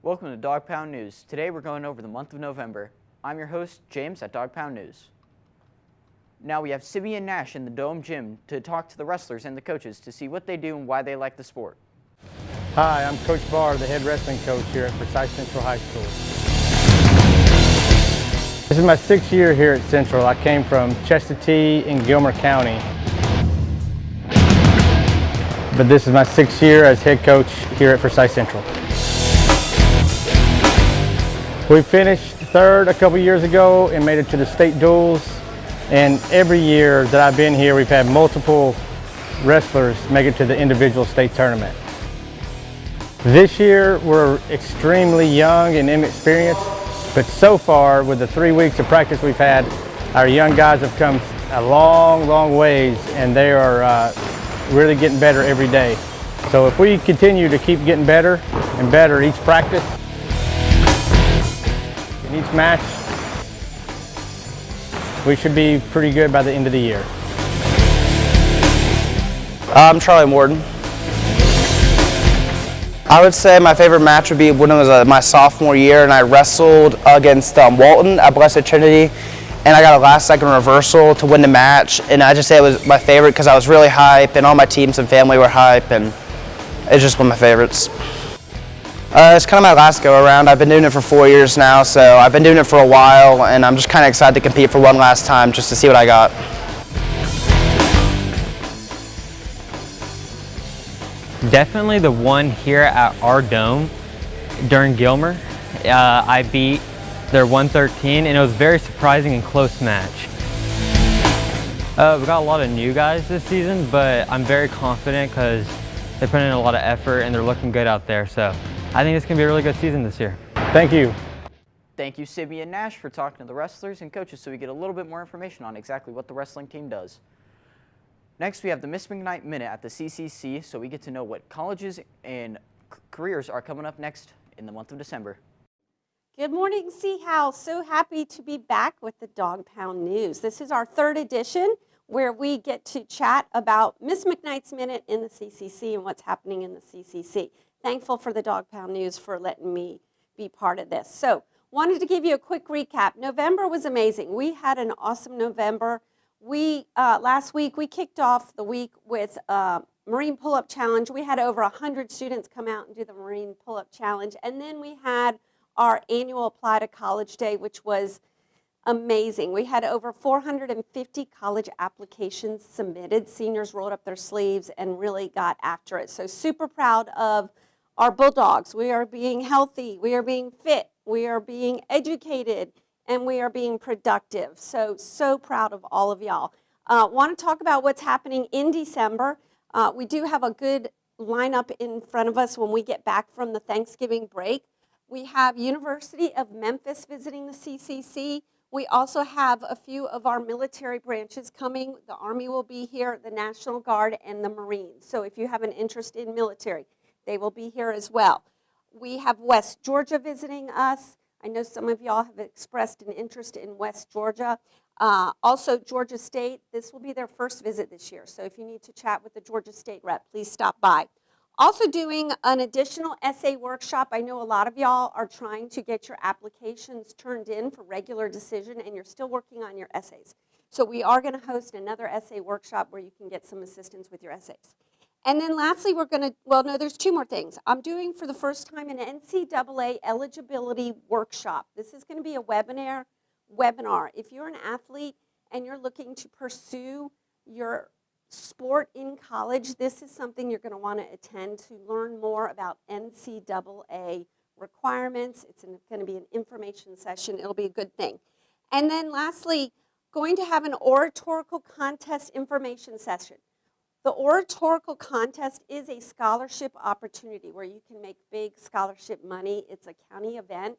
Welcome to DawgPound News. Today we're going over the month of November. I'm your host, James at DawgPound News. Now we have Sibby and Nash in the Dome Gym to talk to the wrestlers and the coaches to see what they do and why they like the sport. Hi, I'm Coach Barr, the head wrestling coach here at Forsyth Central High School. This is my 6th year here at Central. I came from Chestatee in Gilmer County. But this is my 6th year as head coach here at Forsyth Central. We finished 3rd a couple years ago and made it to the state duels. And every year that I've been here, we've had multiple wrestlers make it to the individual state tournament. This year, we're extremely young and inexperienced, but so far, with the 3 weeks of practice we've had, our young guys have come a long, long ways, and they are really getting better every day. So if we continue to keep getting better and better each practice, in each match, we should be pretty good by the end of the year. I'm Charlie Morton. I would say my favorite match would be when it was my sophomore year and I wrestled against Walton at Blessed Trinity, and I got a last-second reversal to win the match, and I just say it was my favorite because I was really hype and all my teams and family were hype, and it's just one of my favorites. It's kind of my last go-around. I've been doing it for 4 years now, so I've been doing it for a while, and I'm just kind of excited to compete for one last time just to see what I got. Definitely the one here at our dome during Gilmer. I beat their 113, and it was a very surprising and close match. We got a lot of new guys this season, but I'm very confident because they put in a lot of effort and they're looking good out there. So I think it's going to be a really good season this year. Thank you. Thank you, Sibby and Nash, for talking to the wrestlers and coaches so we get a little bit more information on exactly what the wrestling team does. Next, we have the Miss McKnight Minute at the CCC, so we get to know what colleges and careers are coming up next in the month of December. Good morning, Sea House. So happy to be back with the DawgPound News. This is our 3rd edition where we get to chat about Miss McKnight's Minute in the CCC and what's happening in the CCC. Thankful for the DawgPound News for letting me be part of this. So wanted to give you a quick recap. November was amazing. We had an awesome November. Last week, we kicked off the week with Marine Pull-Up Challenge. We had over 100 students come out and do the Marine Pull-Up Challenge. And then we had our annual Apply to College Day, which was amazing. We had over 450 college applications submitted. Seniors rolled up their sleeves and really got after it. So super proud of our Bulldogs. We are being healthy. We are being fit. We are being educated. And we are being productive. So proud of all of y'all. Want to talk about what's happening in December. We do have a good lineup in front of us when we get back from the Thanksgiving break. We have University of Memphis visiting the CCC. We also have a few of our military branches coming. The Army will be here, the National Guard, and the Marines. So if you have an interest in military, they will be here as well. We have West Georgia visiting us. I know some of y'all have expressed an interest in West Georgia. Also, Georgia State, this will be their first visit this year. So if you need to chat with the Georgia State rep, please stop by. Also doing an additional essay workshop. I know a lot of y'all are trying to get your applications turned in for regular decision, and you're still working on your essays. So we are going to host another essay workshop where you can get some assistance with your essays. And then lastly, we're going to, there's 2 more things. I'm doing for the first time an NCAA eligibility workshop. This is going to be a webinar. If you're an athlete and you're looking to pursue your sport in college, this is something you're going to want to attend to learn more about NCAA requirements. It's going to be an information session. It'll be a good thing. And then lastly, going to have an oratorical contest information session. The oratorical contest is a scholarship opportunity where you can make big scholarship money. It's a county event.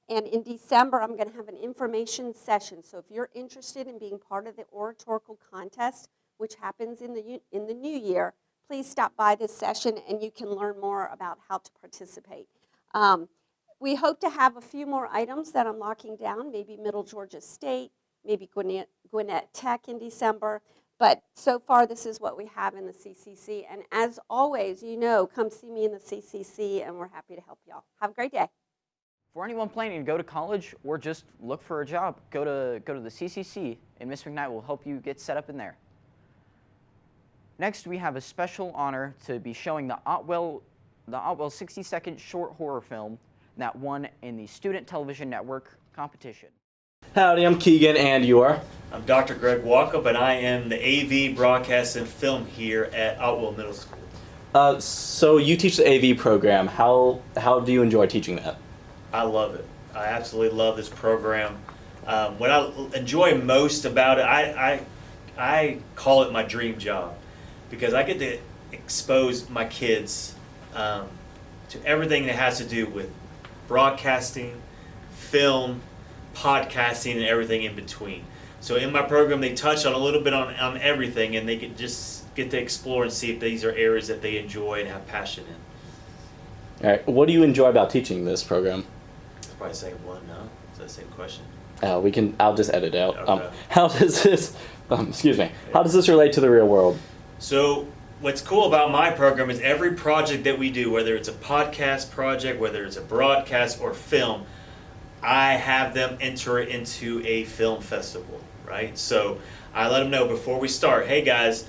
And in December, I'm going to have an information session. So if you're interested in being part of the oratorical contest, which happens in the new year, please stop by this session and you can learn more about how to participate. We hope to have a few more items that I'm locking down, maybe Middle Georgia State, maybe Gwinnett Tech in December. But so far, this is what we have in the CCC. And as always, come see me in the CCC, and we're happy to help y'all. Have a great day. For anyone planning to go to college or just look for a job, go to the CCC, and Miss McKnight will help you get set up in there. Next, we have a special honor to be showing the Otwell 60-second short horror film that won in the Student Television Network competition. Howdy, I'm Keegan, and you are? I'm Dr. Grep Walkup, and I am the AV broadcast and film here at Otwell Middle School. So you teach the AV program. How do you enjoy teaching that? I love it. I absolutely love this program. What I enjoy most about it, I call it my dream job, because I get to expose my kids to everything that has to do with broadcasting, film, podcasting, and everything in between. So in my program, they touch on a little bit on everything, and they can just get to explore and see if these are areas that they enjoy and have passion in. All right. What do you enjoy about teaching this program? I'll probably say one, no? Is that the same question? I'll just edit out. Okay. How does this? Excuse me. How does this relate to the real world? So what's cool about my program is every project that we do, whether it's a podcast project, whether it's a broadcast or film, I have them enter it into a film festival, right? So I let them know before we start, hey guys,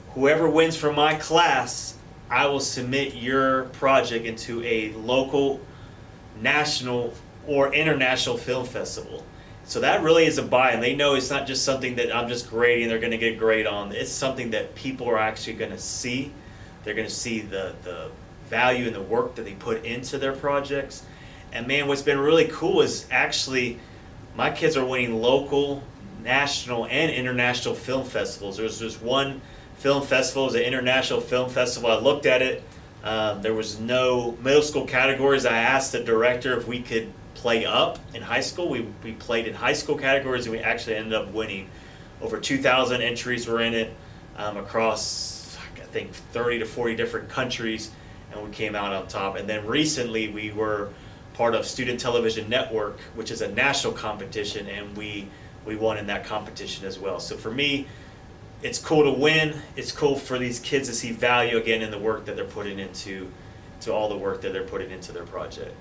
whoever wins from my class, I will submit your project into a local, national, or international film festival. So that really is a buy-in. They know it's not just something that I'm just grading, they're going to get a grade on. It's something that people are actually going to see. They're going to see the value and the work that they put into their projects. And man, what's been really cool is actually my kids are winning local, national, and international film festivals. There's just one film festival, it's an international film festival. I looked at it. There was no middle school categories. I asked the director if we could play up in high school. We played in high school categories, and we actually ended up winning. Over 2,000 entries were in it across, I think, 30 to 40 different countries, and we came out on top. And then recently we were part of Student Television Network, which is a national competition, and we won in that competition as well. So for me, it's cool to win. It's cool for these kids to see value again in the work that they're putting into all the work that they're putting into their project.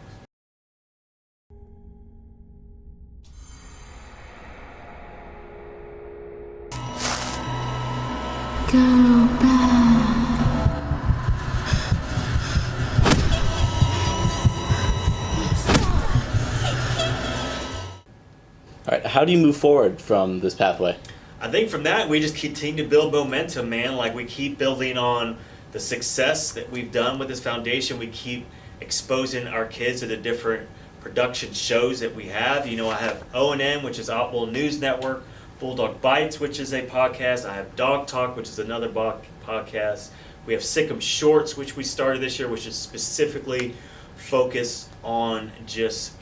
All right. How do you move forward from this pathway? I think from that, we just continue to build momentum, man. Like, we keep building on the success that we've done with this foundation. We keep exposing our kids to the different production shows that we have. You know, I have O&M, which is Otwell News Network, Bulldog Bites, which is a podcast. I have Dog Talk, which is another podcast. We have Sick'em Shorts, which we started this year, which is specifically focused on just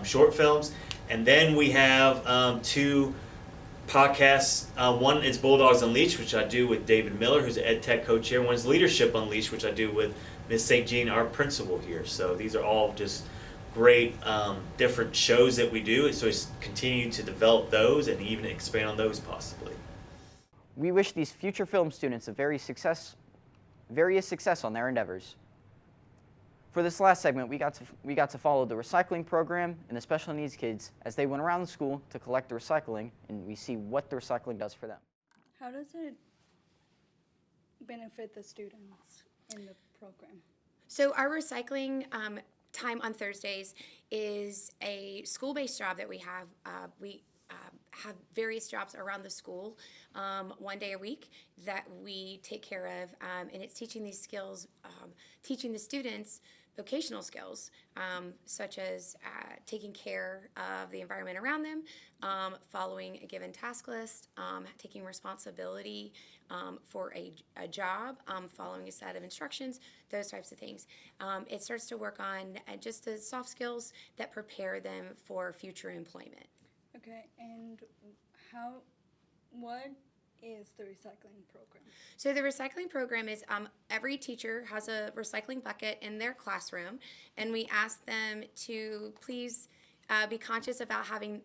short films. And then we have two podcasts. One is Bulldogs Unleashed, which I do with David Miller, who's an ed tech coach here. One is Leadership Unleashed, which I do with Ms. St. Jean, our principal here. So these are all just great different shows that we do. So it's continue to develop those and even expand on those possibly. We wish these future film students various success on their endeavors. For this last segment, we got to follow the recycling program and the special needs kids as they went around the school to collect the recycling, and we see what the recycling does for them. How does it benefit the students in the program? So our recycling time on Thursdays is a school-based job that we have. We have various jobs around the school, one day a week that we take care of, and it's teaching these skills, teaching the students vocational skills, such as taking care of the environment around them, following a given task list, taking responsibility for a job, following a set of instructions, those types of things. It starts to work on just the soft skills that prepare them for future employment. Okay, and what is the recycling program? So the recycling program is every teacher has a recycling bucket in their classroom, and we ask them to please be conscious about having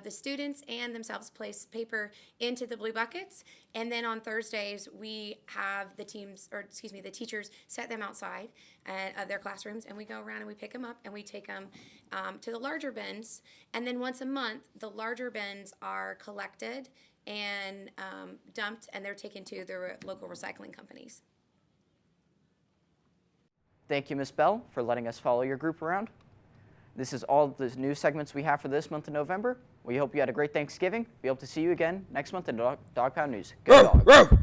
the students and themselves place paper into the blue buckets. And then on Thursdays, we have the teachers set them outside of their classrooms, and we go around and we pick them up and we take them to the larger bins. And then once a month, the larger bins are collected and dumped, and they're taken to their local recycling companies. Thank you, Ms. Bell, for letting us follow your group around. This is all the news segments we have for this month of November. We hope you had a great Thanksgiving. We hope to see you again next month in DawgPound News. Go Dogs!